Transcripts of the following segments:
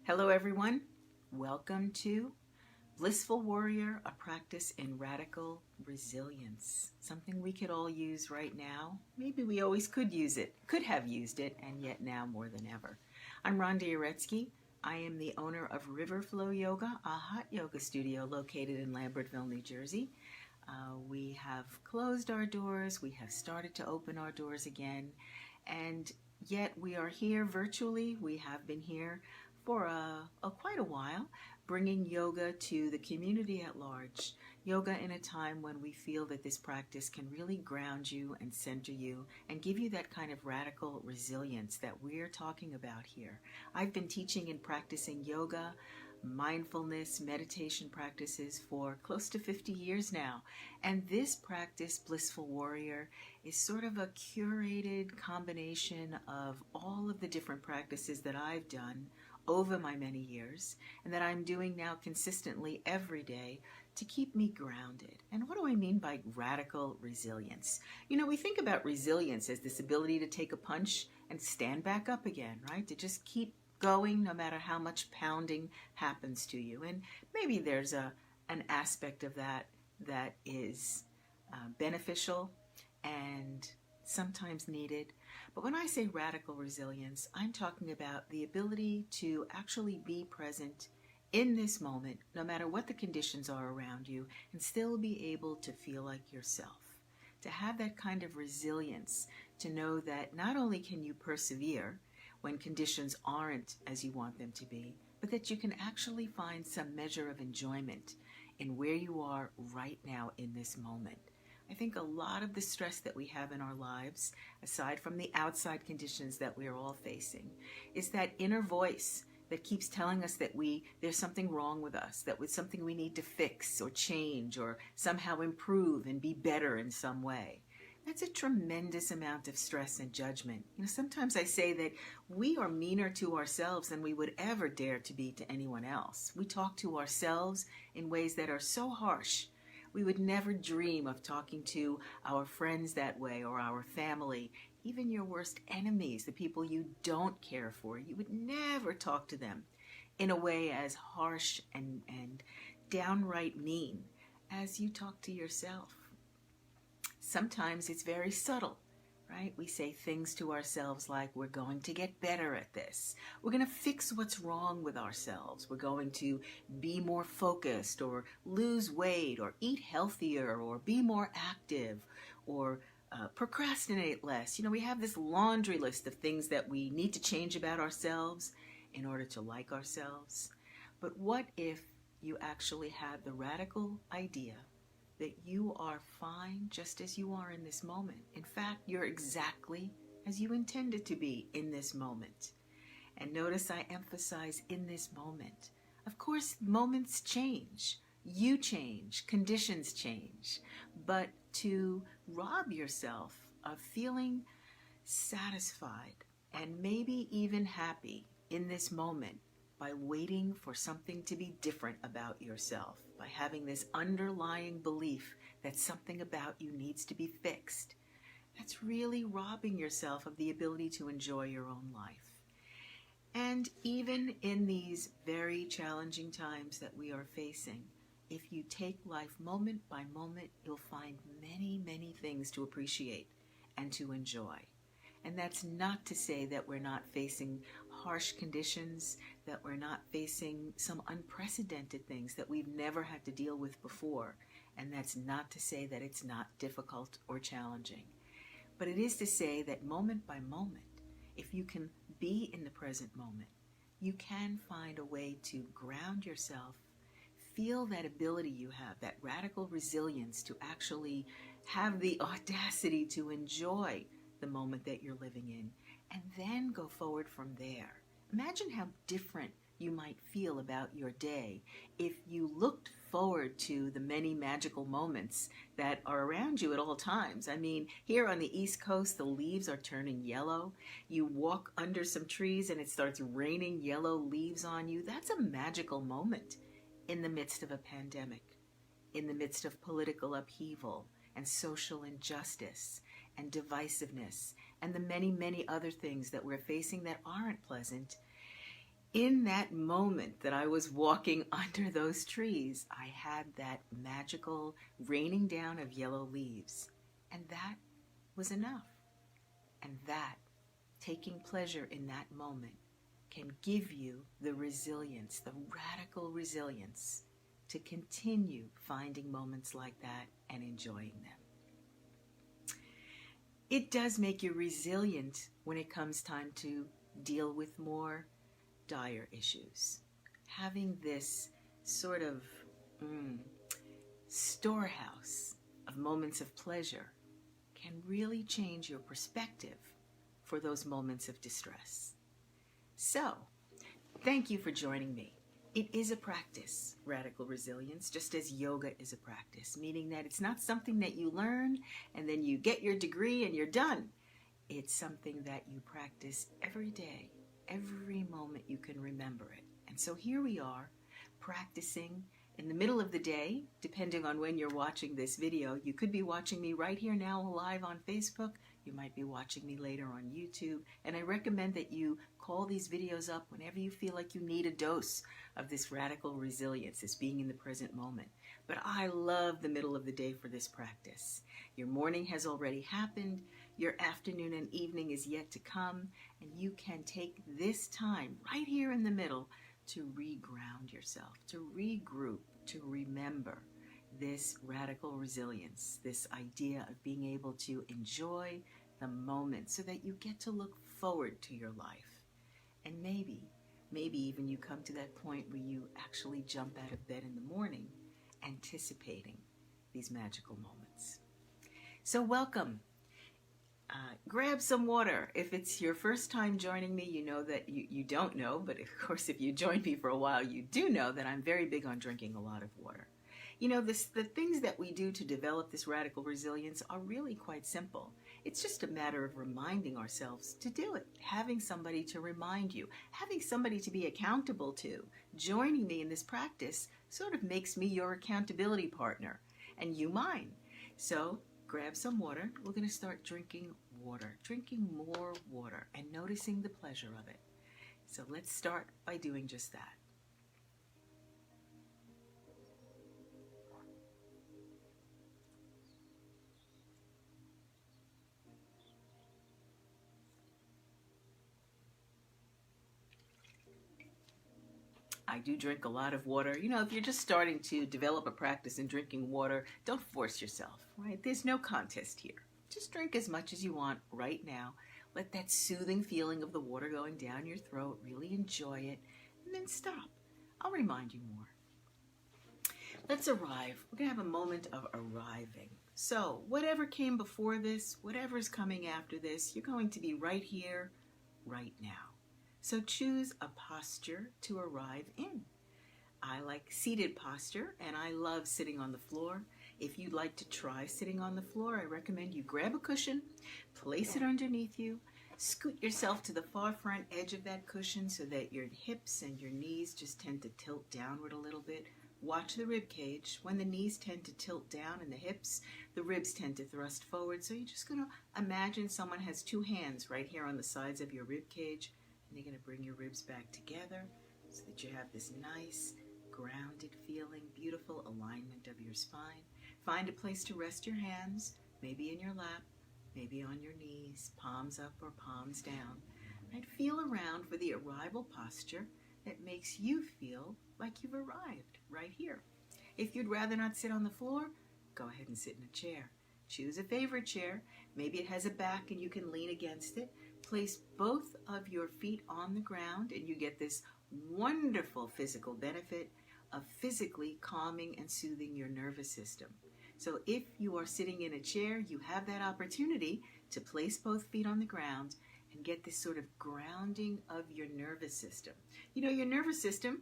Hello, everyone. Welcome to Blissful Warrior, a practice in radical resilience. Something we could all use right now. Maybe we always could have used it, and yet now more than ever. I'm Rhonda Uretsky. I am the owner of Riverflow Yoga, a hot yoga studio located in Lambertville, New Jersey. We have closed our doors. We have started to open our doors again, and yet we are here virtually. We have been here for quite a while, bringing yoga to the community at large. Yoga in a time when we feel that this practice can really ground you and center you and give you that kind of radical resilience that we're talking about here. I've been teaching and practicing yoga, mindfulness, meditation practices for close to 50 years now. And this practice, Blissful Warrior, is sort of a curated combination of all of the different practices that I've done over my many years and that I'm doing now consistently every day to keep me grounded. And what do I mean by radical resilience? We think about resilience as this ability to take a punch and stand back up again, right? To just keep going no matter how much pounding happens to you. And maybe there's an aspect of that is beneficial and sometimes needed. But when I say radical resilience, I'm talking about the ability to actually be present in this moment, no matter what the conditions are around you, and still be able to feel like yourself. To have that kind of resilience, to know that not only can you persevere when conditions aren't as you want them to be, but that you can actually find some measure of enjoyment in where you are right now in this moment. I think a lot of the stress that we have in our lives, aside from the outside conditions that we're all facing, is that inner voice that keeps telling us that there's something wrong with us, that it's something we need to fix or change or somehow improve and be better in some way. That's a tremendous amount of stress and judgment. Sometimes I say that we are meaner to ourselves than we would ever dare to be to anyone else. We talk to ourselves in ways that are so harsh. We would never dream of talking to our friends that way, or our family, even your worst enemies, the people you don't care for. You would never talk to them in a way as harsh and downright mean as you talk to yourself. Sometimes it's very subtle, right? We say things to ourselves like, we're going to get better at this. We're going to fix what's wrong with ourselves. We're going to be more focused, or lose weight, or eat healthier, or be more active, or procrastinate less. We have this laundry list of things that we need to change about ourselves in order to like ourselves. But what if you actually had the radical idea that you are fine just as you are in this moment? In fact, you're exactly as you intended to be in this moment. And notice I emphasize in this moment. Of course, moments change. You change. Conditions change. But to rob yourself of feeling satisfied and maybe even happy in this moment by waiting for something to be different about yourself, by having this underlying belief that something about you needs to be fixed, that's really robbing yourself of the ability to enjoy your own life. And even in these very challenging times that we are facing, if you take life moment by moment, you'll find many, many things to appreciate and to enjoy. And that's not to say that we're not facing harsh conditions, that we're not facing some unprecedented things that we've never had to deal with before. And that's not to say that it's not difficult or challenging. But it is to say that moment by moment, if you can be in the present moment, you can find a way to ground yourself, feel that ability you have, that radical resilience to actually have the audacity to enjoy the moment that you're living in, and then go forward from there. Imagine how different you might feel about your day if you looked forward to the many magical moments that are around you at all times. I mean, here on the East Coast, the leaves are turning yellow. You walk under some trees and it starts raining yellow leaves on you. That's a magical moment in the midst of a pandemic, in the midst of political upheaval and social injustice and divisiveness and the many, many other things that we're facing that aren't pleasant. In that moment that I was walking under those trees, I had that magical raining down of yellow leaves. And that was enough. And that, taking pleasure in that moment, can give you the resilience, the radical resilience, to continue finding moments like that and enjoying them. It does make you resilient when it comes time to deal with more dire issues. Having this sort of storehouse of moments of pleasure can really change your perspective for those moments of distress. So, thank you for joining me. It is a practice, radical resilience, just as yoga is a practice, meaning that it's not something that you learn and then you get your degree and you're done. It's something that you practice every day, every moment you can remember it. And so here we are, practicing in the middle of the day, depending on when you're watching this video. You could be watching me right here now live on Facebook. You might be watching me later on YouTube. And I recommend that you call these videos up whenever you feel like you need a dose of this radical resilience, this being in the present moment. But I love the middle of the day for this practice. Your morning has already happened. Your afternoon and evening is yet to come. And you can take this time right here in the middle to reground yourself, to regroup, to remember this radical resilience, this idea of being able to enjoy the moment so that you get to look forward to your life. And maybe even you come to that point where you actually jump out of bed in the morning anticipating these magical moments. So welcome. Grab some water. If it's your first time joining me, you know that you don't know, but of course if you joined me for a while, you do know that I'm very big on drinking a lot of water. You know, the things that we do to develop this radical resilience are really quite simple. It's just a matter of reminding ourselves to do it, having somebody to remind you, having somebody to be accountable to. Joining me in this practice sort of makes me your accountability partner, and you mine. So grab some water. We're going to start drinking more water, and noticing the pleasure of it. So let's start by doing just that. I do drink a lot of water. You know, if you're just starting to develop a practice in drinking water, don't force yourself, right? There's no contest here. Just drink as much as you want right now. Let that soothing feeling of the water going down your throat, really enjoy it, and then stop. I'll remind you more. Let's arrive. We're going to have a moment of arriving. So whatever came before this, whatever's coming after this, you're going to be right here, right now. So choose a posture to arrive in. I like seated posture, and I love sitting on the floor. If you'd like to try sitting on the floor, I recommend you grab a cushion, place it underneath you, scoot yourself to the far front edge of that cushion so that your hips and your knees just tend to tilt downward a little bit. Watch the rib cage. When the knees tend to tilt down and the hips, the ribs tend to thrust forward. So you're just going to imagine someone has two hands right here on the sides of your rib cage, and you're going to bring your ribs back together so that you have this nice, grounded feeling, beautiful alignment of your spine. Find a place to rest your hands, maybe in your lap, maybe on your knees, palms up or palms down. Right? Feel around for the arrival posture that makes you feel like you've arrived right here. If you'd rather not sit on the floor, go ahead and sit in a chair. Choose a favorite chair. Maybe it has a back and you can lean against it. Place both of your feet on the ground and you get this wonderful physical benefit of physically calming and soothing your nervous system. So if you are sitting in a chair, you have that opportunity to place both feet on the ground and get this sort of grounding of your nervous system. You know, your nervous system,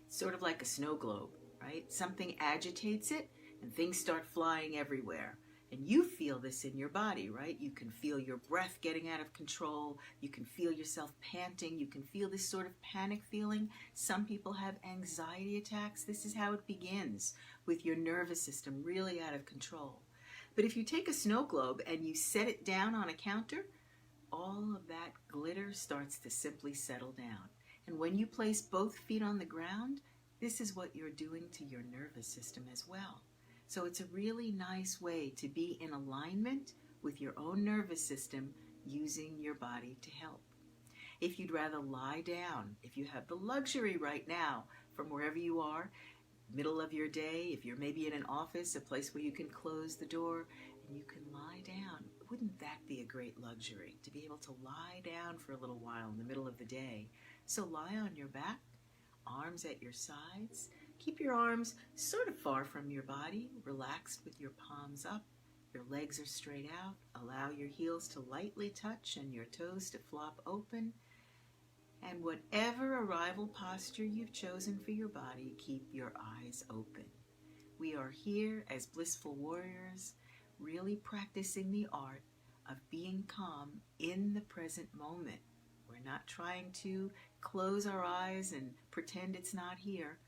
sort of like a snow globe, right? Something agitates it and things start flying everywhere. And you feel this in your body, right? You can feel your breath getting out of control. You can feel yourself panting. You can feel this sort of panic feeling. Some people have anxiety attacks. This is how it begins, with your nervous system really out of control. But if you take a snow globe and you set it down on a counter, all of that glitter starts to simply settle down. And when you place both feet on the ground, this is what you're doing to your nervous system as well. So it's a really nice way to be in alignment with your own nervous system using your body to help. If you'd rather lie down, if you have the luxury right now from wherever you are, middle of your day, if you're maybe in an office, a place where you can close the door and you can lie down, wouldn't that be a great luxury to be able to lie down for a little while in the middle of the day? So lie on your back, arms at your sides. Keep your arms sort of far from your body, relaxed with your palms up. Your legs are straight out. Allow your heels to lightly touch and your toes to flop open. And whatever arrival posture you've chosen for your body, keep your eyes open. We are here as blissful warriors, really practicing the art of being calm in the present moment. We're not trying to close our eyes and pretend it's not here.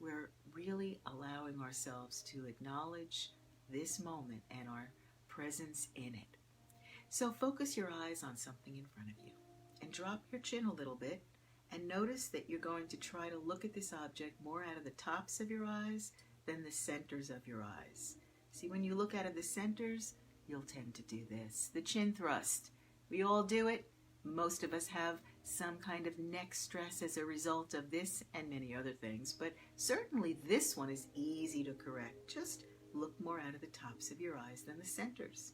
We're really allowing ourselves to acknowledge this moment and our presence in it. So focus your eyes on something in front of you and drop your chin a little bit and notice that you're going to try to look at this object more out of the tops of your eyes than the centers of your eyes. See, when you look out of the centers, you'll tend to do this, the chin thrust. We all do it. Most of us have some kind of neck stress as a result of this and many other things, but certainly this one is easy to correct. Just look more out of the tops of your eyes than the centers.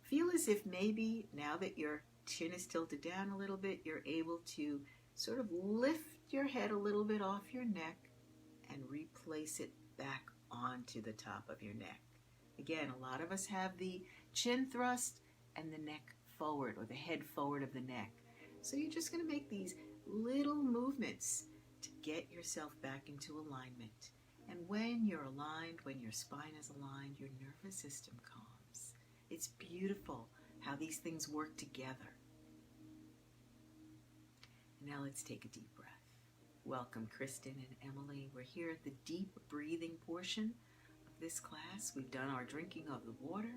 Feel as if maybe now that your chin is tilted down a little bit, you're able to sort of lift your head a little bit off your neck and replace it back onto the top of your neck. Again, a lot of us have the chin thrust and the neck forward, or the head forward of the neck. So you're just going to make these little movements to get yourself back into alignment. And when you're aligned, when your spine is aligned, your nervous system calms. It's beautiful how these things work together. Now let's take a deep breath. Welcome, Kristen and Emily. We're here at the deep breathing portion of this class. We've done our drinking of the water.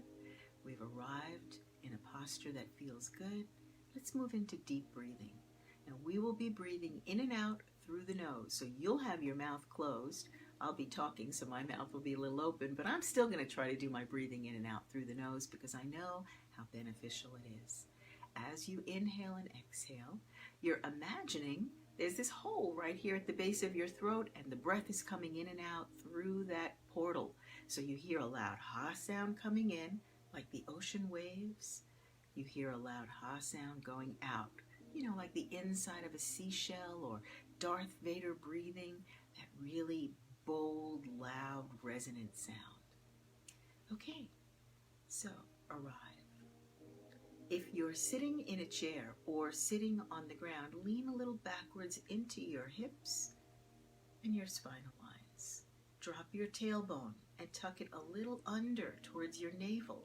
We've arrived in a posture that feels good. Let's move into deep breathing. Now we will be breathing in and out through the nose. So you'll have your mouth closed. I'll be talking, so my mouth will be a little open, but I'm still going to try to do my breathing in and out through the nose because I know how beneficial it is. As you inhale and exhale, you're imagining there's this hole right here at the base of your throat, and the breath is coming in and out through that portal. So you hear a loud ha sound coming in, like the ocean waves. You hear a loud ha sound going out, like the inside of a seashell, or Darth Vader breathing, that really bold, loud, resonant sound. Okay, so arrive. If you're sitting in a chair or sitting on the ground, lean a little backwards into your hips and your spinal lines. Drop your tailbone and tuck it a little under towards your navel,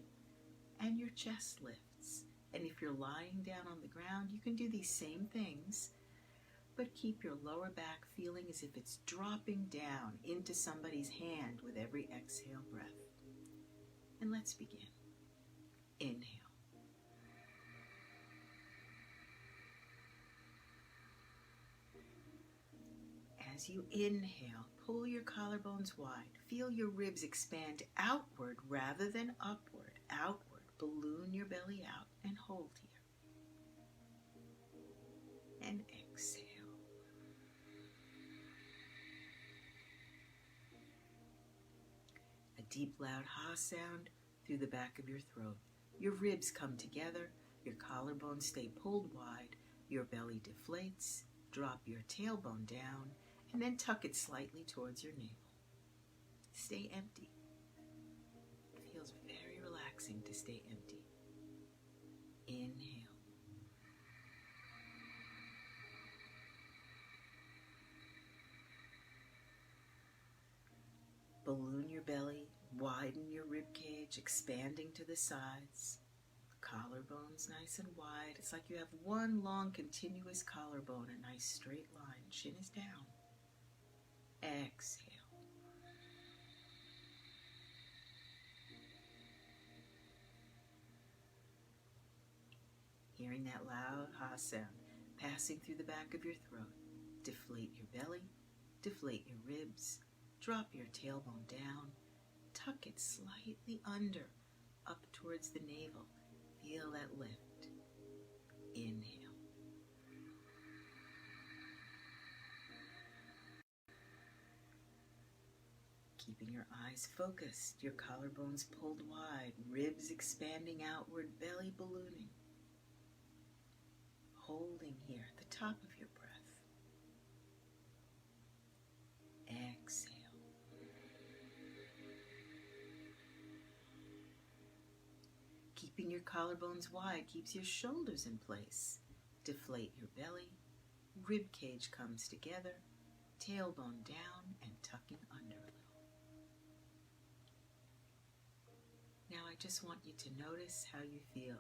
and your chest lifts. And if you're lying down on the ground, you can do these same things, but keep your lower back feeling as if it's dropping down into somebody's hand with every exhale breath. And let's begin. Inhale. As you inhale, pull your collarbones wide. Feel your ribs expand outward rather than upward. Outward. Balloon your belly out and hold here. And exhale. A deep, loud ha sound through the back of your throat. Your ribs come together. Your collarbones stay pulled wide. Your belly deflates. Drop your tailbone down. And then tuck it slightly towards your navel. Stay empty. It feels very relaxing to stay empty. Inhale. Balloon your belly, widen your rib cage, expanding to the sides. Collarbones nice and wide. It's like you have one long continuous collarbone, a nice straight line. Chin is down. Exhale. Hearing that loud ha sound passing through the back of your throat. Deflate your belly, deflate your ribs, drop your tailbone down, tuck it slightly under, up towards the navel. Feel that lift. Inhale. Keeping your eyes focused, your collarbones pulled wide, ribs expanding outward, belly ballooning. Holding here at the top of your breath. Exhale. Keeping your collarbones wide keeps your shoulders in place. Deflate your belly, rib cage comes together, tailbone down and tucking under a little. Now I just want you to notice how you feel.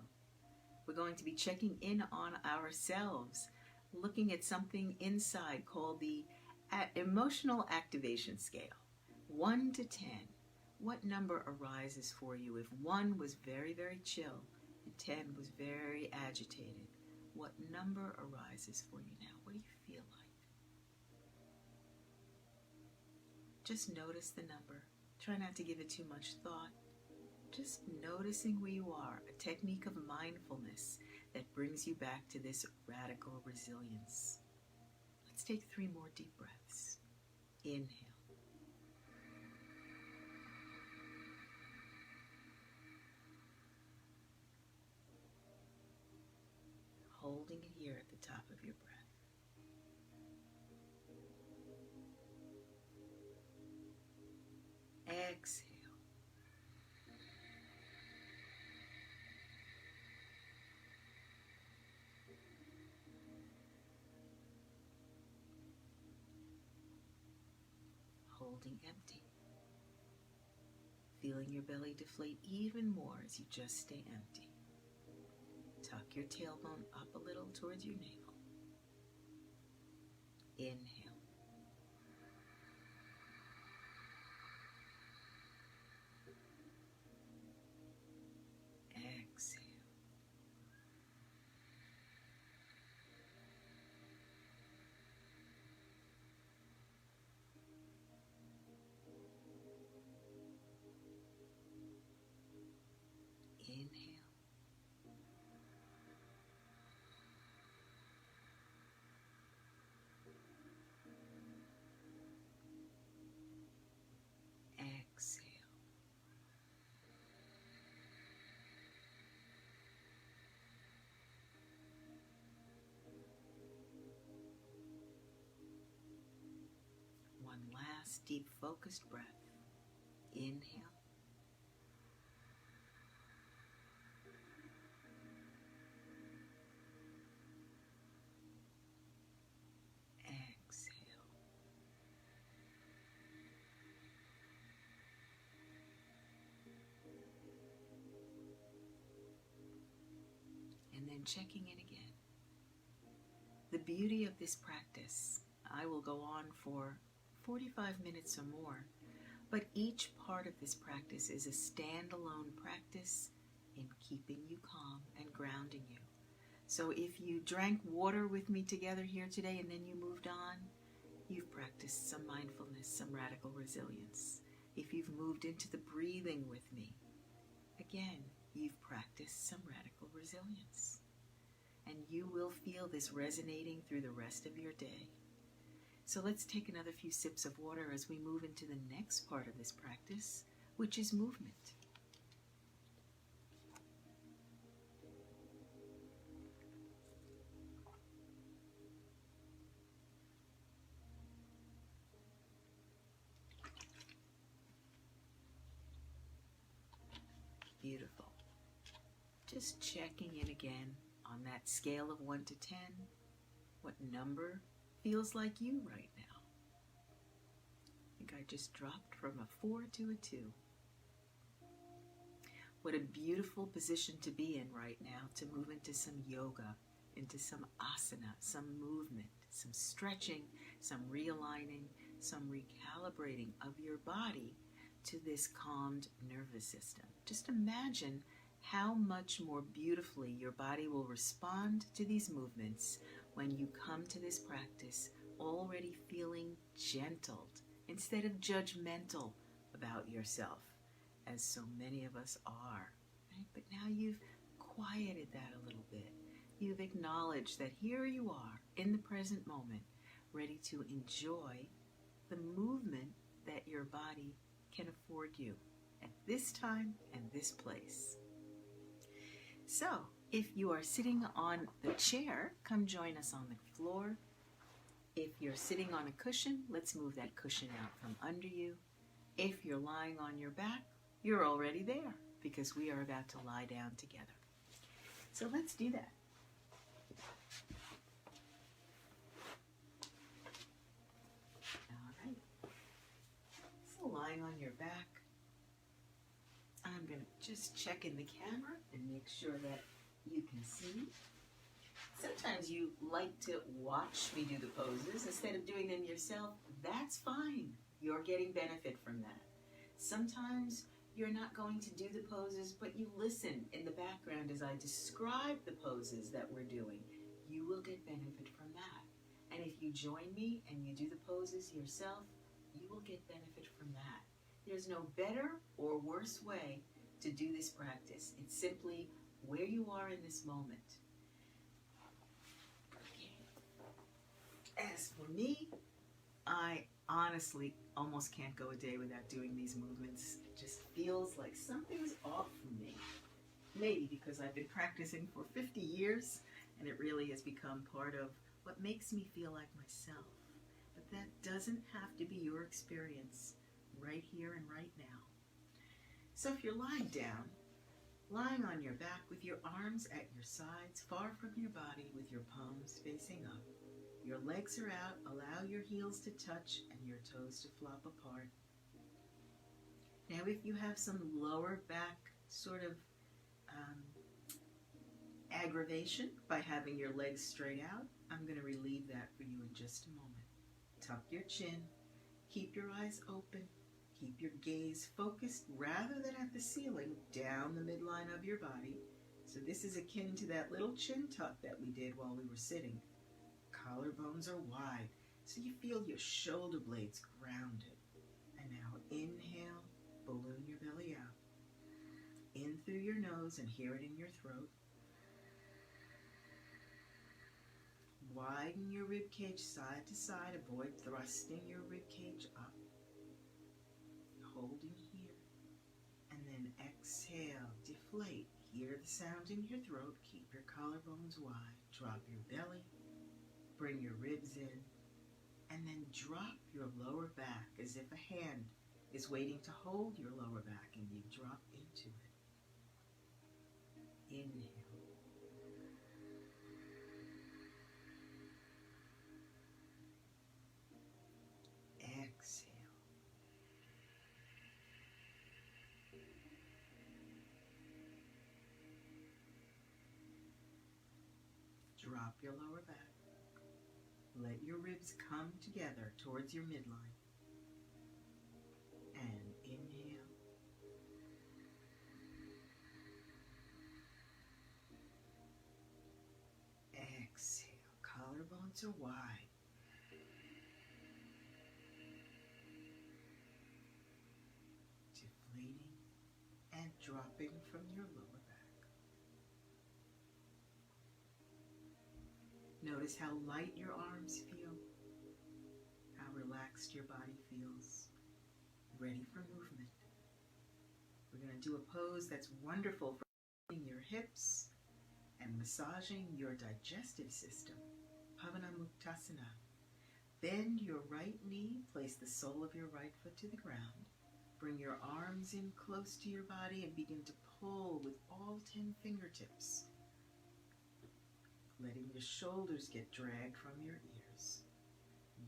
We're going to be checking in on ourselves, looking at something inside called the emotional activation scale. 1 to 10. What number arises for you if 1 was very, very chill and 10 was very agitated? What number arises for you now? What do you feel like? Just notice the number. Try not to give it too much thought. Just noticing where you are, a technique of mindfulness that brings you back to this radical resilience. Let's take 3 more deep breaths. Inhale. Holding it here at the top of your breath. Exhale. Holding empty. Feeling your belly deflate even more as you just stay empty. Tuck your tailbone up a little towards your navel. Inhale. Exhale. Inhale. Exhale. One last deep focused breath. Inhale. Exhale. And then checking in again. The beauty of this practice, I will go on for 45 minutes or more, but each part of this practice is a standalone practice in keeping you calm and grounding you. So if you drank water with me together here today and then you moved on, you've practiced some mindfulness, some radical resilience. If you've moved into the breathing with me, again, you've practiced some radical resilience. And you will feel this resonating through the rest of your day. So let's take another few sips of water as we move into the next part of this practice, which is movement. Beautiful. Just checking in again on that scale of 1 to 10. What number feels like you right now? I think I just dropped from a 4 to a 2. What a beautiful position to be in right now, to move into some yoga, into some asana, some movement, some stretching, some realigning, some recalibrating of your body to this calmed nervous system. Just imagine how much more beautifully your body will respond to these movements when you come to this practice all already feeling gentled instead of judgmental about yourself, as so many of us are. Right? But now you've quieted that a little bit. You've acknowledged that here you are in the present moment, ready to enjoy the movement that your body can afford you at this time and this place. So, if you are sitting on the chair, come join us on the floor. If you're sitting on a cushion, let's move that cushion out from under you. If you're lying on your back, you're already there because we are about to lie down together. So let's do that. All right. So lying on your back, I'm going to just check in the camera and make sure that you can see. Sometimes you like to watch me do the poses instead of doing them yourself. That's fine. You're getting benefit from that. Sometimes you're not going to do the poses, but you listen in the background as I describe the poses that we're doing. You will get benefit from that. And if you join me and you do the poses yourself, you will get benefit from that. There's no better or worse way to do this practice. It's simply where you are in this moment. Okay. As for me, I honestly almost can't go a day without doing these movements. It just feels like something's off for me. Maybe because I've been practicing for 50 years and it really has become part of what makes me feel like myself. But that doesn't have to be your experience right here and right now. So if you're lying down, lying on your back with your arms at your sides, far from your body with your palms facing up, your legs are out, allow your heels to touch and your toes to flop apart. Now if you have some lower back sort of aggravation by having your legs straight out, I'm going to relieve that for you in just a moment. Tuck your chin, keep your eyes open, keep your gaze focused rather than at the ceiling, down the midline of your body. So this is akin to that little chin tuck that we did while we were sitting. Collarbones are wide, so you feel your shoulder blades grounded. And now inhale, balloon your belly out. In through your nose and hear it in your throat. Widen your rib cage side to side, avoid thrusting your rib cage up. Holding here. And then exhale, deflate. Hear the sound in your throat. Keep your collarbones wide. Drop your belly. Bring your ribs in. And then drop your lower back as if a hand is waiting to hold your lower back and you drop into it. Inhale. Exhale. Drop your lower back. Let your ribs come together towards your midline. And inhale. Exhale. Collarbones are wide. Deflating and dropping from your lower back. Notice how light your arms feel, how relaxed your body feels, ready for movement. We're going to do a pose that's wonderful for moving your hips and massaging your digestive system, Pavanamuktasana. Bend your right knee, place the sole of your right foot to the ground. Bring your arms in close to your body and begin to pull with all 10 fingertips. Letting your shoulders get dragged from your ears.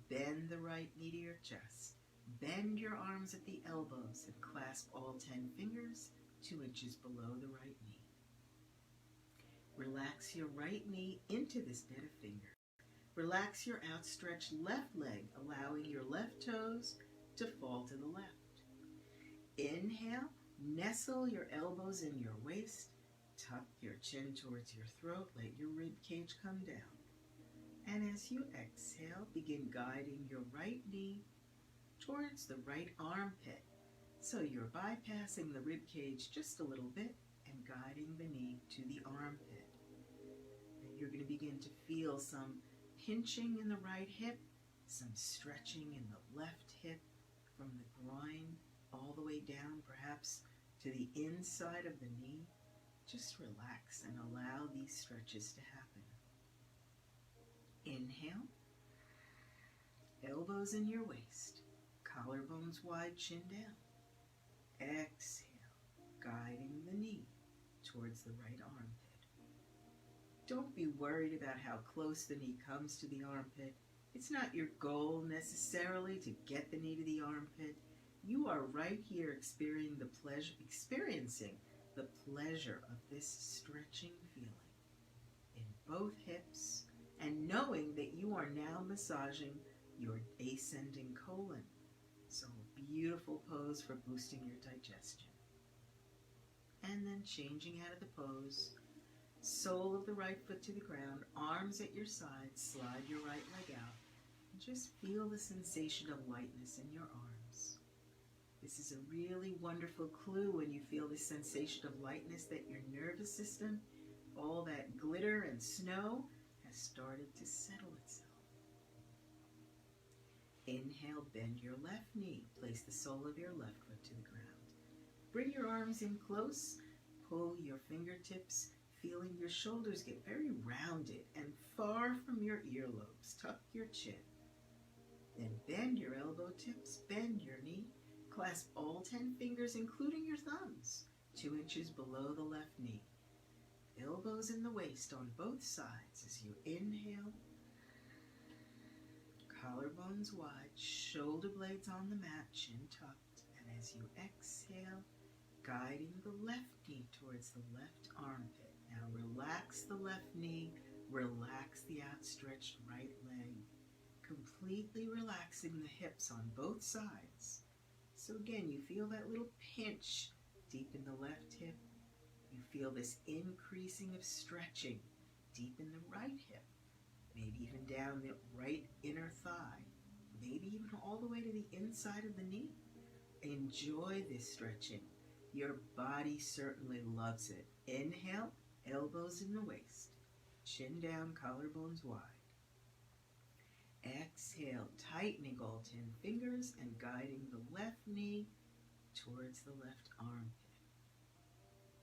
Bend the right knee to your chest. Bend your arms at the elbows and clasp all 10 fingers 2 inches below the right knee. Relax your right knee into this bed of fingers. Relax your outstretched left leg, allowing your left toes to fall to the left. Inhale, nestle your elbows in your waist. Tuck your chin towards your throat. Let your rib cage come down. And as you exhale, begin guiding your right knee towards the right armpit. So you're bypassing the rib cage just a little bit and guiding the knee to the armpit. And you're going to begin to feel some pinching in the right hip, some stretching in the left hip from the groin all the way down, perhaps to the inside of the knee. Just relax and allow these stretches to happen. Inhale, elbows in your waist, collarbones wide, chin down. Exhale, guiding the knee towards the right armpit. Don't be worried about how close the knee comes to the armpit. It's not your goal necessarily to get the knee to the armpit. You are right here experiencing the pleasure of this stretching feeling in both hips, and knowing that you are now massaging your ascending colon. So a beautiful pose for boosting your digestion. And then changing out of the pose, sole of the right foot to the ground, arms at your sides, slide your right leg out, and just feel the sensation of lightness in your arms. This is a really wonderful clue when you feel this sensation of lightness that your nervous system, all that glitter and snow, has started to settle itself. Inhale, bend your left knee. Place the sole of your left foot to the ground. Bring your arms in close. Pull your fingertips, feeling your shoulders get very rounded and far from your earlobes. Tuck your chin. Then bend your elbow tips, bend your knee. Clasp all 10 fingers, including your thumbs, 2 inches below the left knee. Elbows in the waist on both sides as you inhale. Collarbones wide, shoulder blades on the mat, chin tucked. And as you exhale, guiding the left knee towards the left armpit. Now relax the left knee, relax the outstretched right leg, completely relaxing the hips on both sides. So again, you feel that little pinch deep in the left hip. You feel this increasing of stretching deep in the right hip, maybe even down the right inner thigh, maybe even all the way to the inside of the knee. Enjoy this stretching. Your body certainly loves it. Inhale, elbows in the waist, chin down, collarbones wide. Exhale, tightening all 10 fingers and guiding the left knee towards the left armpit.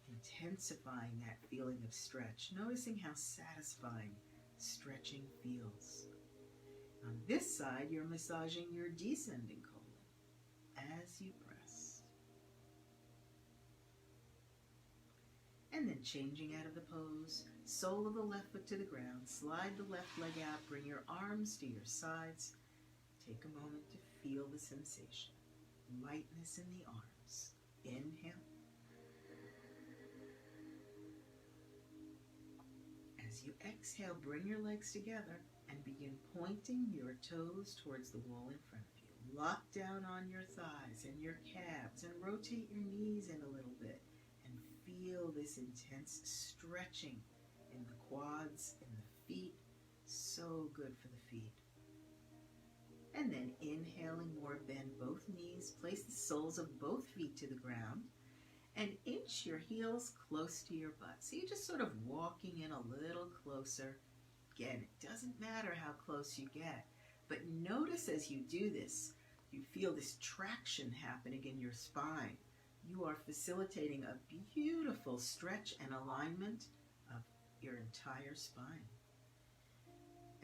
Intensifying that feeling of stretch, noticing how satisfying stretching feels. On this side, you're massaging your descending colon as you press. And then changing out of the pose, sole of the left foot to the ground, slide the left leg out, bring your arms to your sides. Take a moment to feel the sensation. Lightness in the arms. Inhale. As you exhale, bring your legs together and begin pointing your toes towards the wall in front of you. Lock down on your thighs and your calves and rotate your knees in a little bit. Feel this intense stretching in the quads, in the feet. So good for the feet. And then inhaling more, bend both knees, place the soles of both feet to the ground, and inch your heels close to your butt. So you're just sort of walking in a little closer. Again, it doesn't matter how close you get, but notice as you do this, you feel this traction happening in your spine. You are facilitating a beautiful stretch and alignment of your entire spine.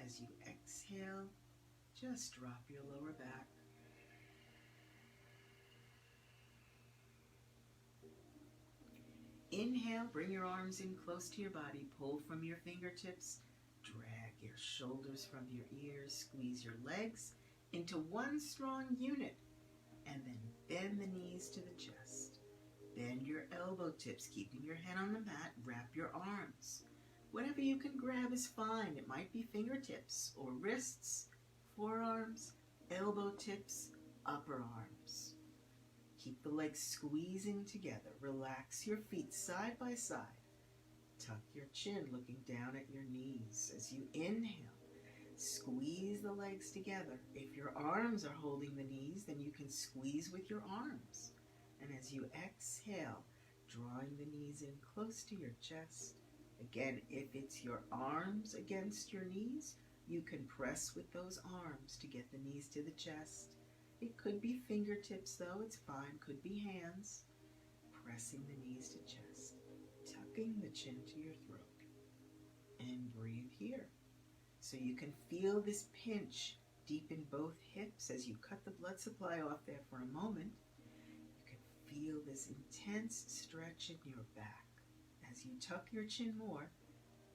As you exhale, just drop your lower back. Inhale, bring your arms in close to your body, pull from your fingertips, drag your shoulders from your ears, squeeze your legs into one strong unit, and then bend the knees to the chest. Bend your elbow tips, keeping your head on the mat. Wrap your arms. Whatever you can grab is fine. It might be fingertips or wrists, forearms, elbow tips, upper arms. Keep the legs squeezing together. Relax your feet side by side. Tuck your chin, looking down at your knees as you inhale. Squeeze the legs together. If your arms are holding the knees, then you can squeeze with your arms. And as you exhale, drawing the knees in close to your chest. Again, if it's your arms against your knees, you can press with those arms to get the knees to the chest. It could be fingertips though, it's fine. Could be hands. Pressing the knees to chest. Tucking the chin to your throat. And breathe here. So you can feel this pinch deep in both hips as you cut the blood supply off there for a moment. You can feel this intense stretch in your back. As you tuck your chin more,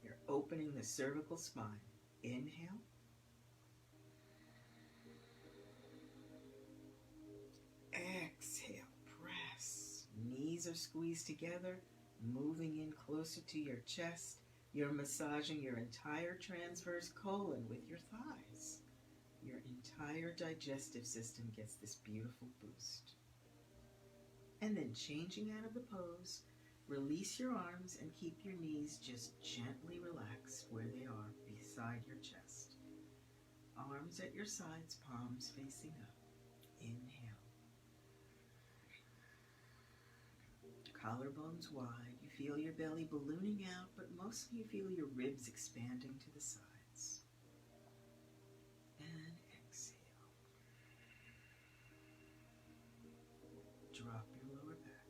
you're opening the cervical spine. Inhale. Exhale, press. Knees are squeezed together, moving in closer to your chest. You're massaging your entire transverse colon with your thighs. Your entire digestive system gets this beautiful boost. And then changing out of the pose, release your arms and keep your knees just gently relaxed where they are beside your chest. Arms at your sides, palms facing up. Inhale. Collarbones wide. You feel your belly ballooning out, but mostly you feel your ribs expanding to the sides. And exhale. Drop your lower back.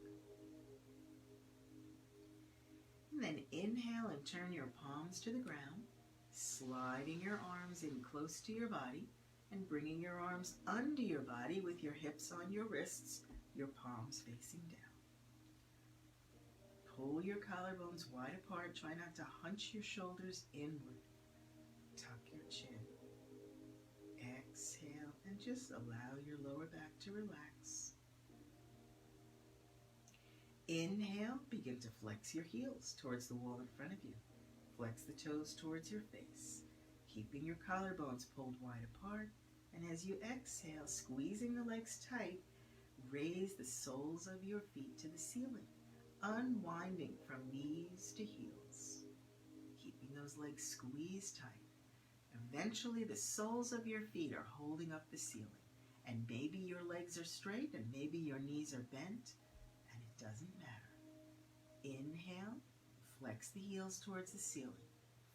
And then inhale and turn your palms to the ground, sliding your arms in close to your body and bringing your arms under your body with your hips on your wrists, your palms facing down. Pull your collarbones wide apart. Try not to hunch your shoulders inward. Tuck your chin. Exhale and just allow your lower back to relax. Inhale, begin to flex your heels towards the wall in front of you. Flex the toes towards your face, keeping your collarbones pulled wide apart. And as you exhale, squeezing the legs tight, raise the soles of your feet to the ceiling. Unwinding from knees to heels, keeping those legs squeezed tight. Eventually, the soles of your feet are holding up the ceiling, and maybe your legs are straight and maybe your knees are bent, and it doesn't matter. Inhale, flex the heels towards the ceiling,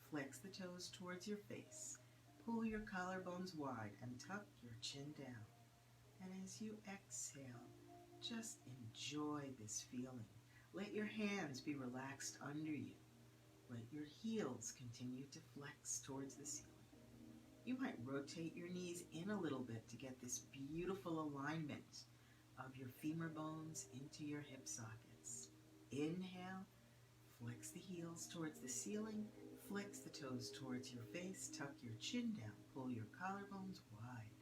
flex the toes towards your face, pull your collarbones wide and tuck your chin down. And as you exhale, just enjoy this feeling. Let your hands be relaxed under you. Let your heels continue to flex towards the ceiling. You might rotate your knees in a little bit to get this beautiful alignment of your femur bones into your hip sockets. Inhale, flex the heels towards the ceiling, flex the toes towards your face, tuck your chin down, pull your collarbones wide.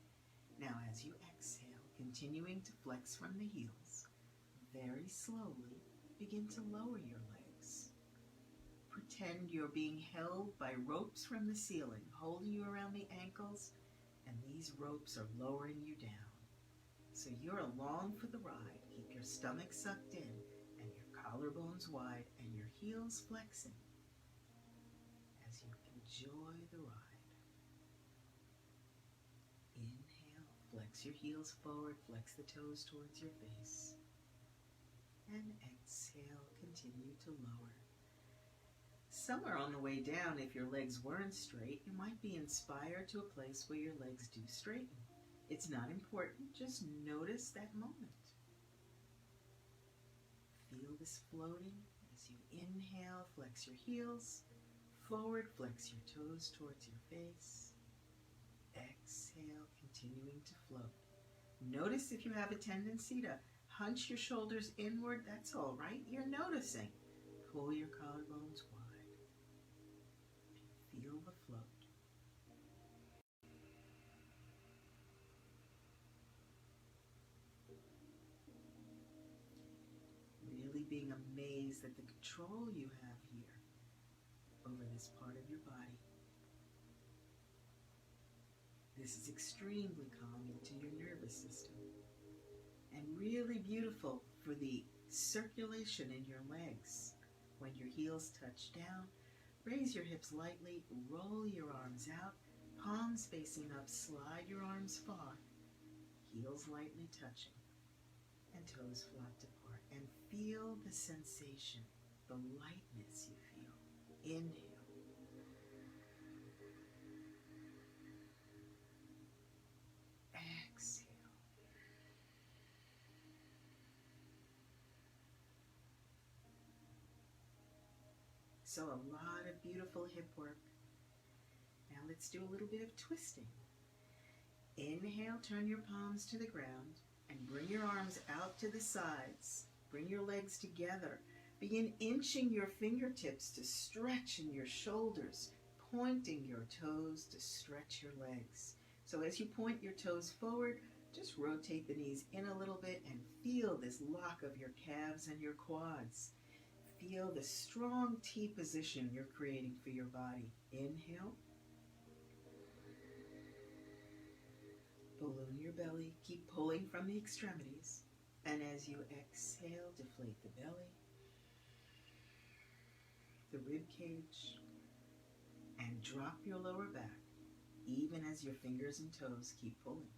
Now as you exhale, continuing to flex from the heels, very slowly, begin to lower your legs. Pretend you're being held by ropes from the ceiling, holding you around the ankles, and these ropes are lowering you down. So you're along for the ride. Keep your stomach sucked in and your collarbones wide and your heels flexing as you enjoy the ride. Inhale, flex your heels forward, flex the toes towards your face. And exhale, continue to lower. Somewhere on the way down, if your legs weren't straight, you might be inspired to a place where your legs do straighten. It's not important, just notice that moment. Feel this floating as you inhale, flex your heels, forward, flex your toes towards your face. Exhale, continuing to float. Notice if you have a tendency to hunch your shoulders inward, that's all right. You're noticing. Pull your collarbones wide and feel the float. Really being amazed at the control you have here over this part of your body. This is extremely calming to your nervous system and really beautiful for the circulation in your legs. When your heels touch down, raise your hips lightly, roll your arms out, palms facing up, slide your arms far, heels lightly touching, and toes flat apart. And feel the sensation, the lightness you feel. Inhale. Exhale. So a lot of beautiful hip work. Now let's do a little bit of twisting. Inhale, turn your palms to the ground and bring your arms out to the sides. Bring your legs together. Begin inching your fingertips to stretch in your shoulders, pointing your toes to stretch your legs. So as you point your toes forward, just rotate the knees in a little bit and feel this lock of your calves and your quads. Feel the strong T position you're creating for your body. Inhale. Balloon your belly. Keep pulling from the extremities. And as you exhale, deflate the belly, the rib cage, and drop your lower back, even as your fingers and toes keep pulling.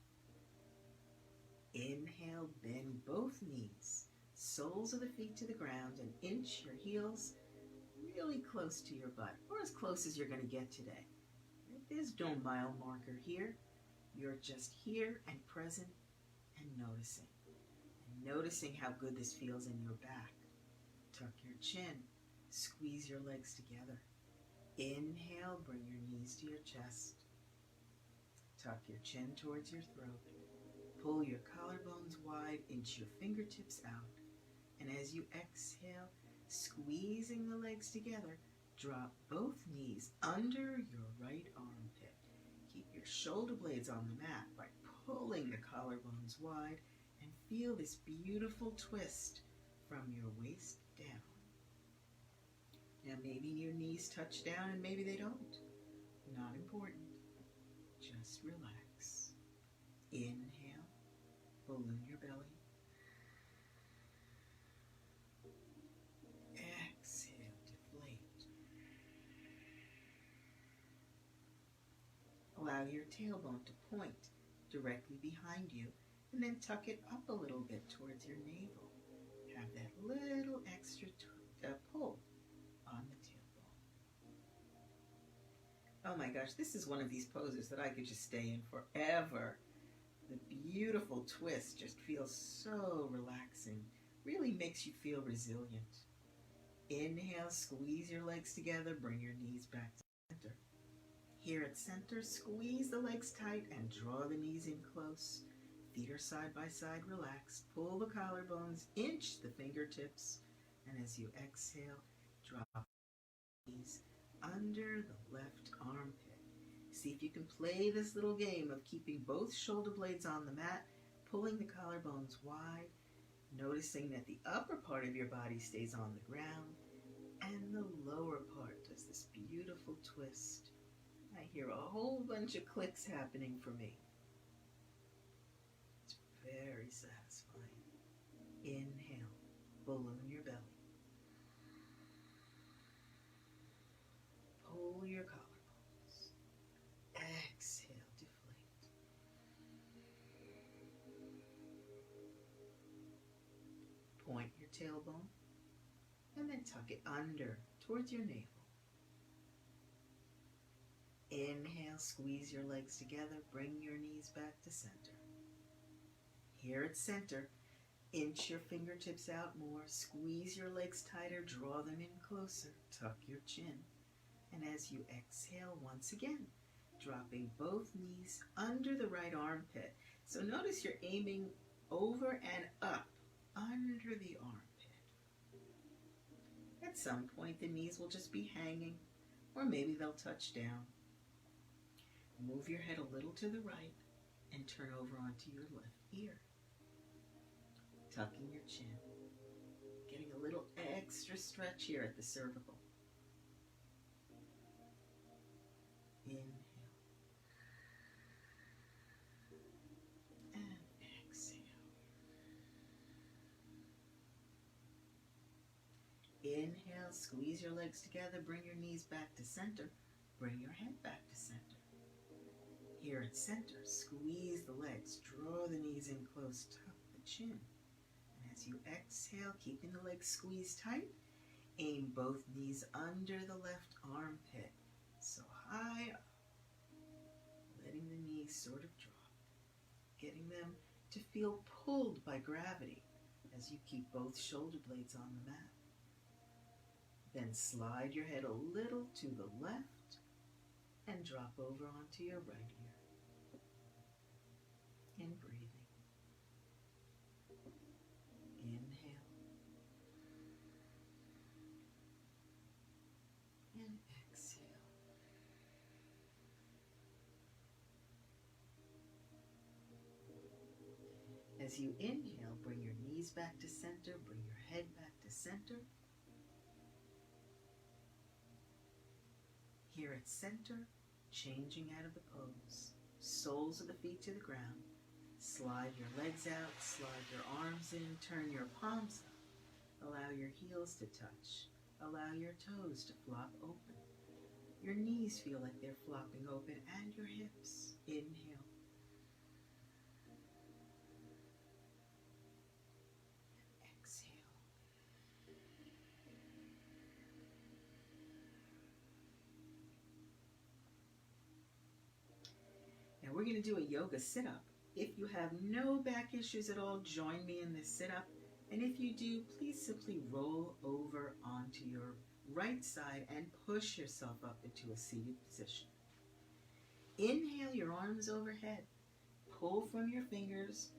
Inhale, bend both knees, soles of the feet to the ground, and inch your heels really close to your butt, or as close as you're going to get today. There's no mile marker here. You're just here and present and noticing. And noticing how good this feels in your back. Tuck your chin. Squeeze your legs together. Inhale, bring your knees to your chest. Tuck your chin towards your throat. Pull your collarbones wide, inch your fingertips out. And as you exhale, squeezing the legs together, drop both knees under your right armpit. Keep your shoulder blades on the mat by pulling the collarbones wide and feel this beautiful twist from your waist down. Now maybe your knees touch down and maybe they don't. Not important. Just relax. Inhale, balloon your belly. Exhale, deflate. Allow your tailbone to point directly behind you and then tuck it up a little bit towards your navel. Have that little extra pull on the tailbone. Oh my gosh, this is one of these poses that I could just stay in forever. The beautiful twist just feels so relaxing. Really makes you feel resilient. Inhale, squeeze your legs together, bring your knees back to center. Here at center, squeeze the legs tight and draw the knees in close. Feet are side by side relaxed. Pull the collarbones, inch the fingertips, and as you exhale, drop the knees under the left armpit. See if you can play this little game of keeping both shoulder blades on the mat, pulling the collarbones wide, noticing that the upper part of your body stays on the ground, and the lower part does this beautiful twist. I hear a whole bunch of clicks happening for me. It's very satisfying. Inhale, balloon your belly. Pull your collarbones. Exhale, deflate. Point your tailbone and then tuck it under towards your navel. Inhale, squeeze your legs together, bring your knees back to center. Here at center, inch your fingertips out more, squeeze your legs tighter, draw them in closer, tuck your chin. And as you exhale, once again, dropping both knees under the right armpit. So notice you're aiming over and up under the armpit. At some point, the knees will just be hanging, or maybe they'll touch down. Move your head a little to the right and turn over onto your left ear. Tucking your chin. Getting a little extra stretch here at the cervical. Inhale. And exhale. Inhale, squeeze your legs together, bring your knees back to center. Bring your head back to center. Here at center, squeeze the legs, draw the knees in close, tuck the chin. And as you exhale, keeping the legs squeezed tight, aim both knees under the left armpit, so high up, letting the knees sort of drop, getting them to feel pulled by gravity as you keep both shoulder blades on the mat. Then slide your head a little to the left and drop over onto your right ear. And breathing. Inhale. And exhale. As you inhale, bring your knees back to center, bring your head back to center. Here at center, changing out of the pose. Soles of the feet to the ground. Slide your legs out, slide your arms in, turn your palms up. Allow your heels to touch. Allow your toes to flop open. Your knees feel like they're flopping open and your hips. Inhale. Now we're going to do a yoga sit-up. If you have no back issues at all, join me in this sit-up. And if you do, please simply roll over onto your right side and push yourself up into a seated position. Inhale your arms overhead. Pull from your fingers,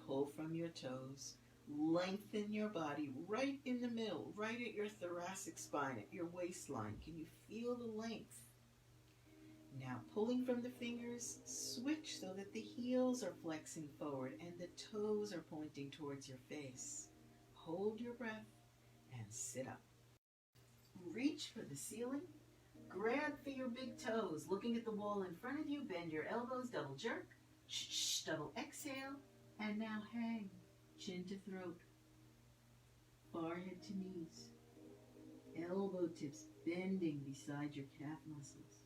pull from your toes. Lengthen your body right in the middle, right at your thoracic spine, at your waistline. Can you feel the length? Now, pulling from the fingers, switch so that the heels are flexing forward and the toes are pointing towards your face. Hold your breath and sit up. Reach for the ceiling. Grab for your big toes, looking at the wall in front of you. Bend your elbows, double jerk. Shh, double exhale. And now hang, chin to throat, forehead to knees. Elbow tips bending beside your calf muscles.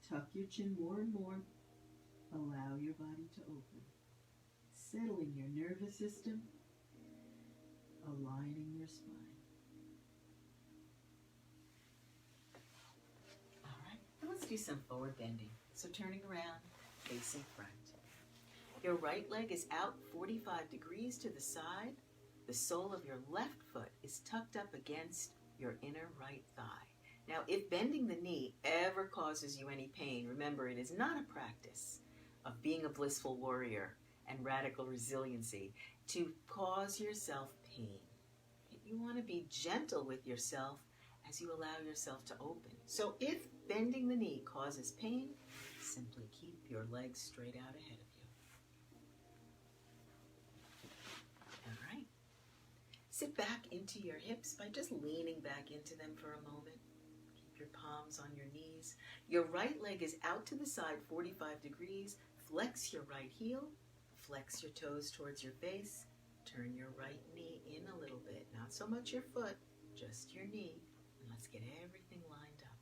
Tuck your chin more and more. Allow your body to open. Settling your nervous system. Aligning your spine. All right, now let's do some forward bending. So turning around, facing front. Your right leg is out 45 degrees to the side. The sole of your left foot is tucked up against your inner right thigh. Now, if bending the knee ever causes you any pain, remember it is not a practice of being a blissful warrior and radical resiliency to cause yourself pain. You want to be gentle with yourself as you allow yourself to open. So if bending the knee causes pain, simply keep your legs straight out ahead of you. All right. Sit back into your hips by just leaning back into them for a moment. Your palms on your knees. Your right leg is out to the side 45 degrees. Flex your right heel. Flex your toes towards your face. Turn your right knee in a little bit. Not so much your foot, just your knee. And let's get everything lined up.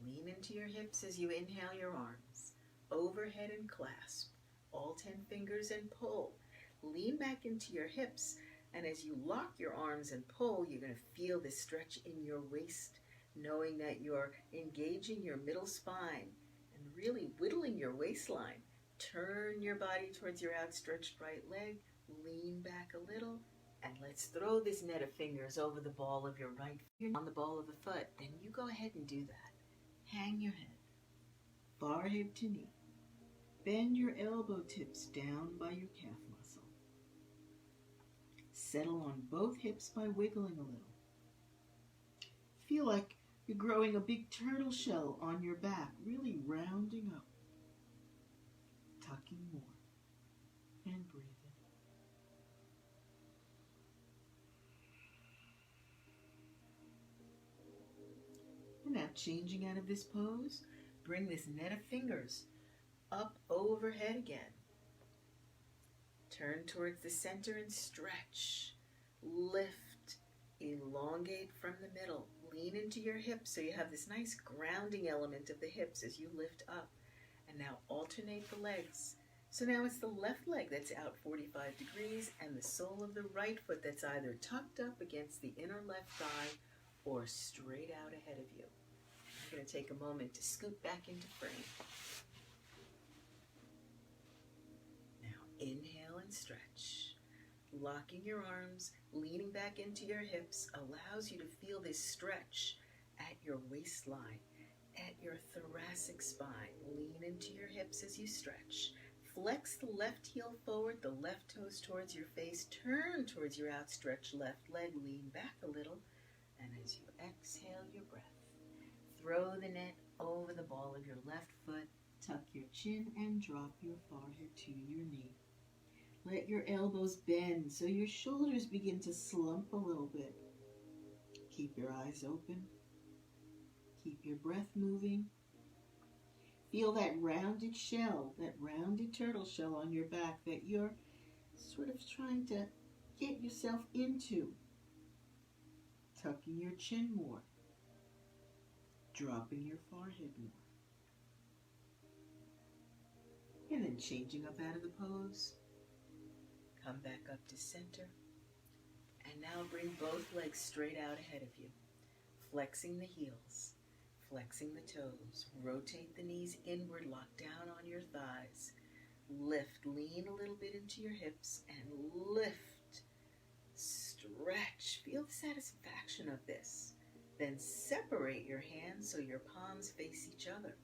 Lean into your hips as you inhale your arms. Overhead and clasp. All 10 fingers and pull. Lean back into your hips. And as you lock your arms and pull, you're going to feel this stretch in your waist, knowing that you're engaging your middle spine and really whittling your waistline. Turn your body towards your outstretched right leg, lean back a little, and let's throw this net of fingers over the ball of your right foot on the ball of the foot. Then you go ahead and do that. Hang your head, forehead to knee. Bend your elbow tips down by your calf muscle. Settle on both hips by wiggling a little. Feel like you're growing a big turtle shell on your back, really rounding up. Tucking more and breathing. And now changing out of this pose, bring this net of fingers up overhead again. Turn towards the center and stretch. Lift, elongate from the middle. Lean into your hips so you have this nice grounding element of the hips as you lift up. And now alternate the legs. So now it's the left leg that's out 45 degrees and the sole of the right foot that's either tucked up against the inner left thigh or straight out ahead of you. I'm going to take a moment to scoot back into frame. Now inhale and stretch. Locking your arms, leaning back into your hips allows you to feel this stretch at your waistline, at your thoracic spine. Lean into your hips as you stretch. Flex the left heel forward, the left toes towards your face. Turn towards your outstretched left leg. Lean back a little. And as you exhale your breath, throw the net over the ball of your left foot. Tuck your chin and drop your forehead to your knee. Let your elbows bend so your shoulders begin to slump a little bit. Keep your eyes open. Keep your breath moving. Feel that rounded shell, that rounded turtle shell on your back that you're sort of trying to get yourself into. Tucking your chin more. Dropping your forehead more. And then changing up out of the pose. Come back up to center. And now bring both legs straight out ahead of you. Flexing the heels. Flexing the toes. Rotate the knees inward. Lock down on your thighs. Lift. Lean a little bit into your hips and lift. Stretch. Feel the satisfaction of this. Then separate your hands so your palms face each other.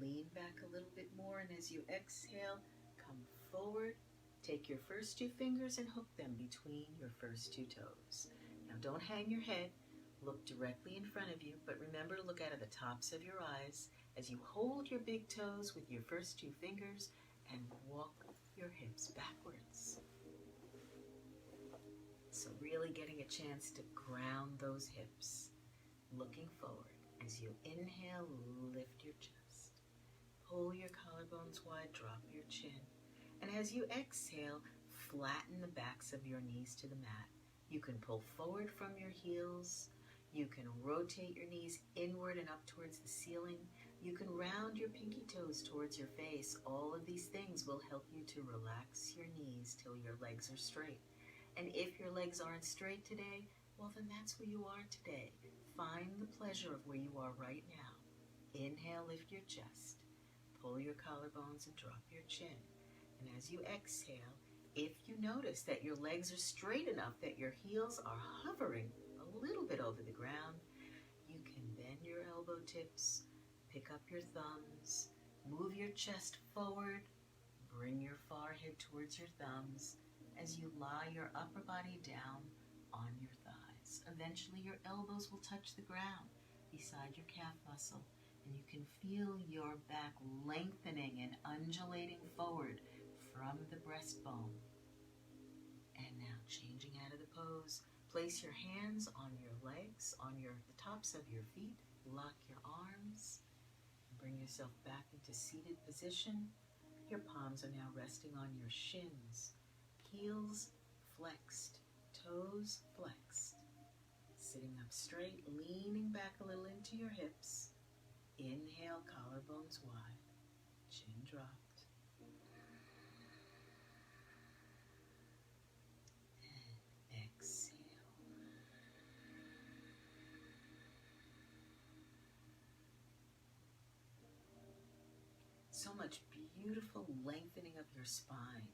Lean back a little bit more, and as you exhale, come forward. Take your first two fingers and hook them between your first two toes. Now don't hang your head. Look directly in front of you, but remember to look out of the tops of your eyes as you hold your big toes with your first two fingers and walk your hips backwards. So really getting a chance to ground those hips. Looking forward. As you inhale, lift your chest. Pull your collarbones wide, drop your chin. And as you exhale, flatten the backs of your knees to the mat. You can pull forward from your heels. You can rotate your knees inward and up towards the ceiling. You can round your pinky toes towards your face. All of these things will help you to relax your knees till your legs are straight. And if your legs aren't straight today, well, then that's where you are today. Find the pleasure of where you are right now. Inhale, lift your chest. Pull your collarbones and drop your chin. And as you exhale, if you notice that your legs are straight enough that your heels are hovering a little bit over the ground, you can bend your elbow tips, pick up your thumbs, move your chest forward, bring your forehead towards your thumbs as you lie your upper body down on your thighs. Eventually your elbows will touch the ground beside your calf muscle, and you can feel your back lengthening and undulating forward from the breastbone. And now changing out of the pose, place your hands on your legs, on the tops of your feet, lock your arms, bring yourself back into seated position. Your palms are now resting on your shins, heels flexed, toes flexed. Sitting up straight, leaning back a little into your hips. Inhale, collarbones wide, chin dropped. And exhale. So much beautiful lengthening of your spine.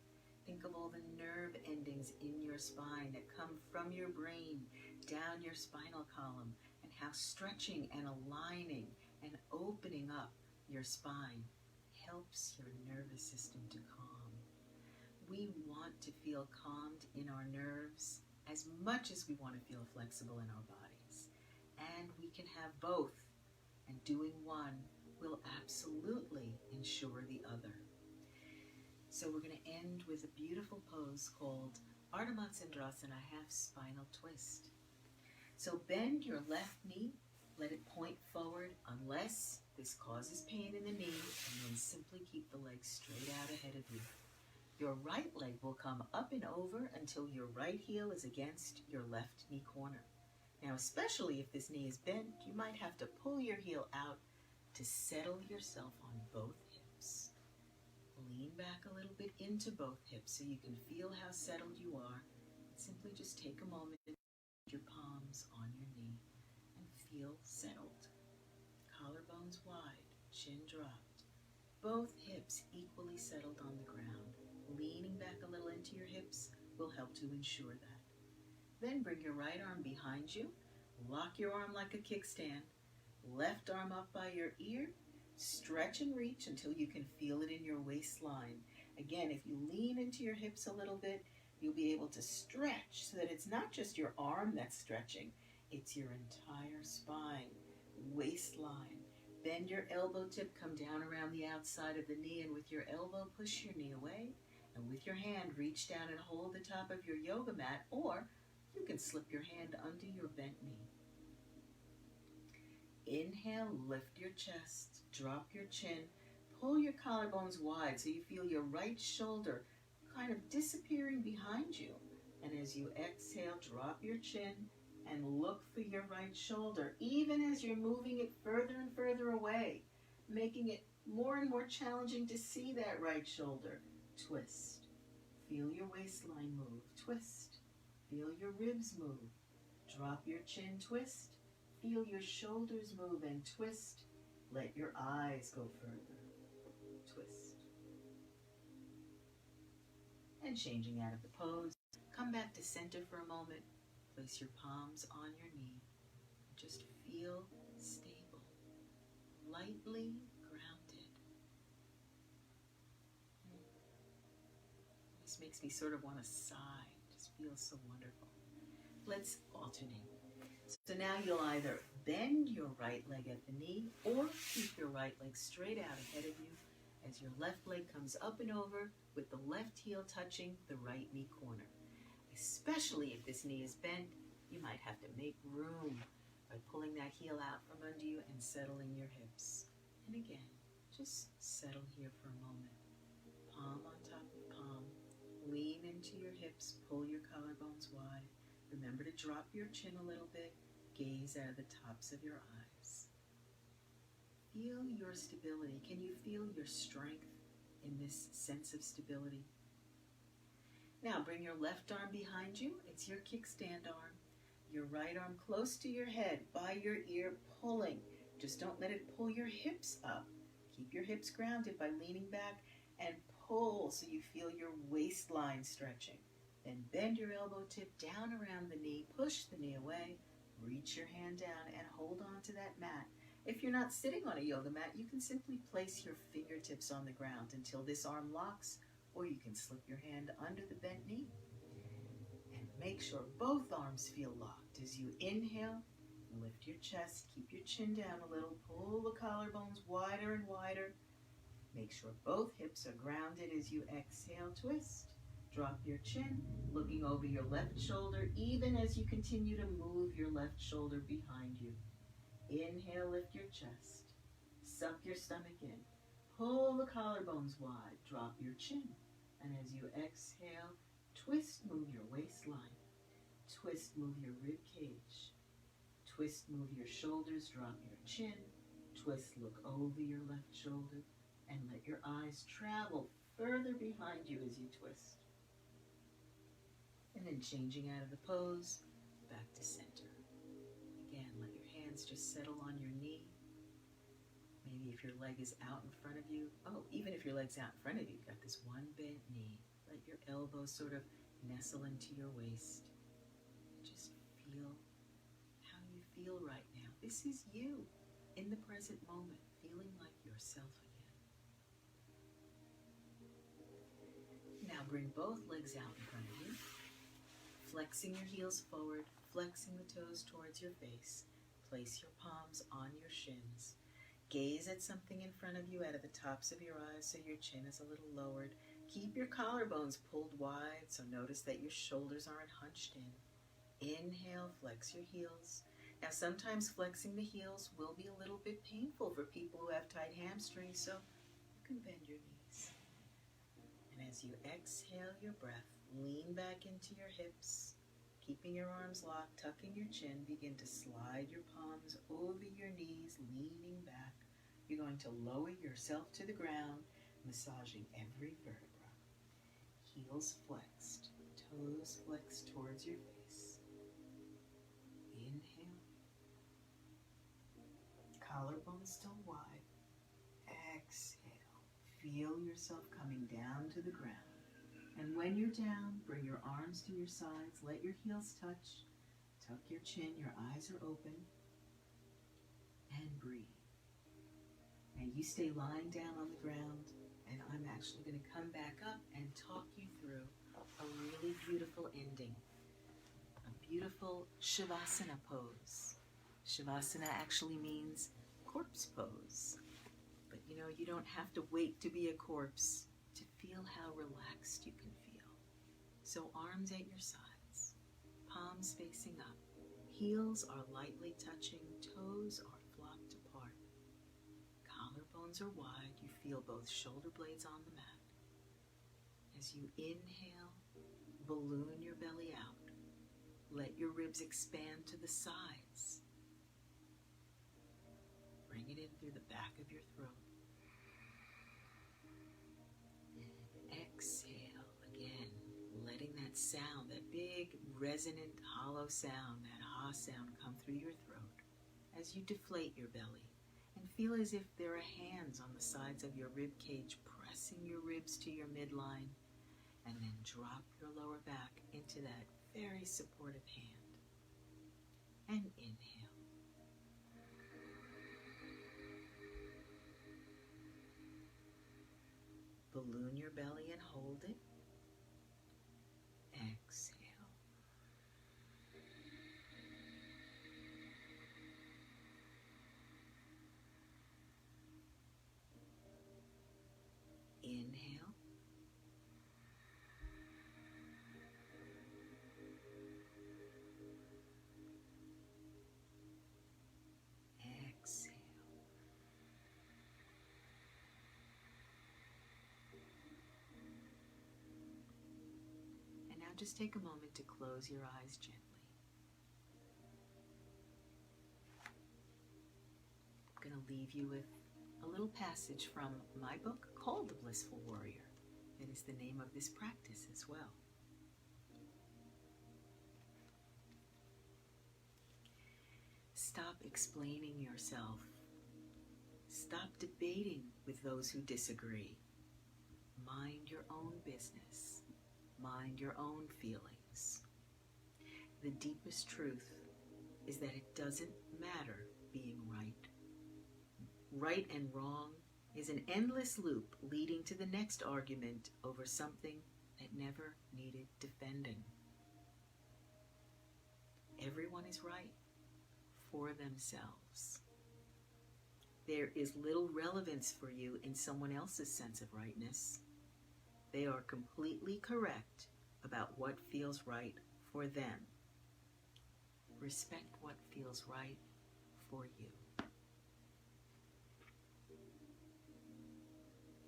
Think of all the nerve endings in your spine that come from your brain down your spinal column, and how stretching and aligning and opening up your spine helps your nervous system to calm. We want to feel calmed in our nerves as much as we want to feel flexible in our bodies. And we can have both, and doing one will absolutely ensure the other. So we're going to end with a beautiful pose called Ardha Matsyendrasana, half spinal twist. So bend your left knee, let it point forward unless this causes pain in the knee, and then simply keep the leg straight out ahead of you. Your right leg will come up and over until your right heel is against your left knee corner. Now, especially if this knee is bent, you might have to pull your heel out to settle yourself on both hips. lean back a little bit into both hips so you can feel how settled you are. Simply just take a moment to put your palms on your knee and feel settled. Collarbones wide, chin dropped. Both hips equally settled on the ground. Leaning back a little into your hips will help to ensure that. Then bring your right arm behind you. Lock your arm like a kickstand. Left arm up by your ear. Stretch and reach until you can feel it in your waistline. Again, if you lean into your hips a little bit, you'll be able to stretch so that it's not just your arm that's stretching, it's your entire spine, waistline. Bend your elbow tip, come down around the outside of the knee, and with your elbow, push your knee away. And with your hand, reach down and hold the top of your yoga mat, or you can slip your hand under your bent knee. Inhale, lift your chest, drop your chin, pull your collarbones wide so you feel your right shoulder kind of disappearing behind you. And as you exhale, drop your chin and look for your right shoulder, even as you're moving it further and further away, making it more and more challenging to see that right shoulder. Twist. Feel your waistline move. Twist. Feel your ribs move. Drop your chin, twist. Feel your shoulders move and twist. Let your eyes go further. Twist. And changing out of the pose, come back to center for a moment. Place your palms on your knee. Just feel stable, lightly grounded. This makes me sort of want to sigh. Just feels so wonderful. Let's alternate. So now you'll either bend your right leg at the knee or keep your right leg straight out ahead of you as your left leg comes up and over with the left heel touching the right knee corner. Especially if this knee is bent, you might have to make room by pulling that heel out from under you and settling your hips. And again, just settle here for a moment. Palm on top of palm. Lean into your hips, pull your collarbones wide. Remember to drop your chin a little bit. Gaze out of the tops of your eyes. Feel your stability. Can you feel your strength in this sense of stability? Now bring your left arm behind you. It's your kickstand arm. Your right arm close to your head, by your ear, pulling. Just don't let it pull your hips up. Keep your hips grounded by leaning back and pull so you feel your waistline stretching. Then bend your elbow tip down around the knee, push the knee away, reach your hand down and hold on to that mat. If you're not sitting on a yoga mat, you can simply place your fingertips on the ground until this arm locks, or you can slip your hand under the bent knee. And make sure both arms feel locked. As you inhale, lift your chest, keep your chin down a little, pull the collarbones wider and wider. Make sure both hips are grounded as you exhale, twist. Drop your chin, looking over your left shoulder, even as you continue to move your left shoulder behind you. Inhale, lift your chest. Suck your stomach in. Pull the collarbones wide. Drop your chin. And as you exhale, twist, move your waistline. Twist, move your rib cage. Twist, move your shoulders. Drop your chin. Twist, look over your left shoulder. And let your eyes travel further behind you as you twist. And then changing out of the pose, back to center. Again, let your hands just settle on your knee. Maybe if your leg is out in front of you, even if your leg's out in front of you, you've got this one bent knee. Let your elbows sort of nestle into your waist. Just feel how you feel right now. This is you in the present moment, feeling like yourself again. Now bring both legs out in front of you. Flexing your heels forward, flexing the toes towards your face. Place your palms on your shins. Gaze at something in front of you out of the tops of your eyes so your chin is a little lowered. Keep your collarbones pulled wide, so notice that your shoulders aren't hunched in. Inhale, flex your heels. Now sometimes flexing the heels will be a little bit painful for people who have tight hamstrings, so you can bend your knees. And as you exhale your breath, lean back into your hips, keeping your arms locked, tucking your chin, begin to slide your palms over your knees, leaning back. You're going to lower yourself to the ground, massaging every vertebra. Heels flexed, toes flexed towards your face. Inhale. Collarbone still wide. Exhale. Feel yourself coming down to the ground. And when you're down, bring your arms to your sides. Let your heels touch. Tuck your chin. Your eyes are open. And breathe. And you stay lying down on the ground. And I'm actually going to come back up and talk you through a really beautiful ending. A beautiful Shavasana pose. Shavasana actually means corpse pose. But you know, you don't have to wait to be a corpse to feel how relaxed you can feel. So arms at your sides, palms facing up, heels are lightly touching, toes are flopped apart. Collarbones are wide, you feel both shoulder blades on the mat. As you inhale, balloon your belly out. Let your ribs expand to the sides. Bring it in through the back of your throat. Exhale again, letting that sound, that big, resonant, hollow sound, that ha sound come through your throat as you deflate your belly and feel as if there are hands on the sides of your rib cage pressing your ribs to your midline, and then drop your lower back into that very supportive hand. And inhale. Balloon your belly and hold it. Exhale. Inhale. Exhale. And now just take a moment to close your eyes gently. I'm going to leave you with a little passage from my book called The Blissful Warrior. That is the name of this practice as well. Stop explaining yourself. Stop debating with those who disagree. Mind your own business. Mind your own feelings. The deepest truth is that it doesn't matter being right. Right and wrong is an endless loop leading to the next argument over something that never needed defending. Everyone is right for themselves. There is little relevance for you in someone else's sense of rightness. They are completely correct about what feels right for them. Respect what feels right for you.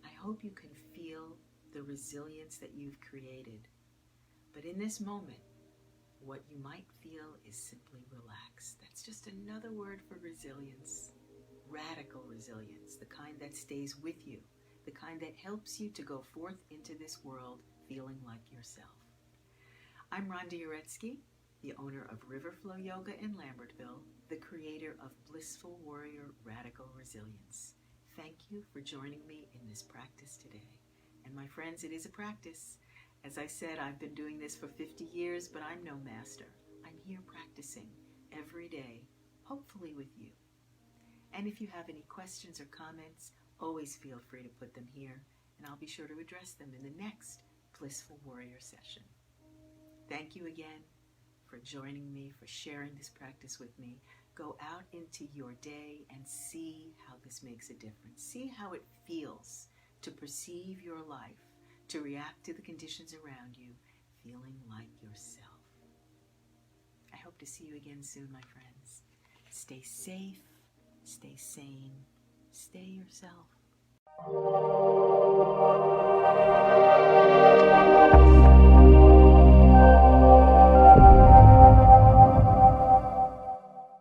I hope you can feel the resilience that you've created. But in this moment, what you might feel is simply relaxed. That's just another word for resilience. Radical resilience, the kind that stays with you, the kind that helps you to go forth into this world feeling like yourself. I'm Rhonda Uretsky, the owner of Riverflow Yoga in Lambertville, the creator of Blissful Warrior Radical Resilience. Thank you for joining me in this practice today. And my friends, it is a practice. As I said, I've been doing this for 50 years, but I'm no master. I'm here practicing every day, hopefully with you. And if you have any questions or comments, always feel free to put them here, and I'll be sure to address them in the next Blissful Warrior session. Thank you again for joining me, for sharing this practice with me. Go out into your day and see how this makes a difference. See how it feels to perceive your life, to react to the conditions around you, feeling like yourself. I hope to see you again soon, my friends. Stay safe, stay sane, stay yourself.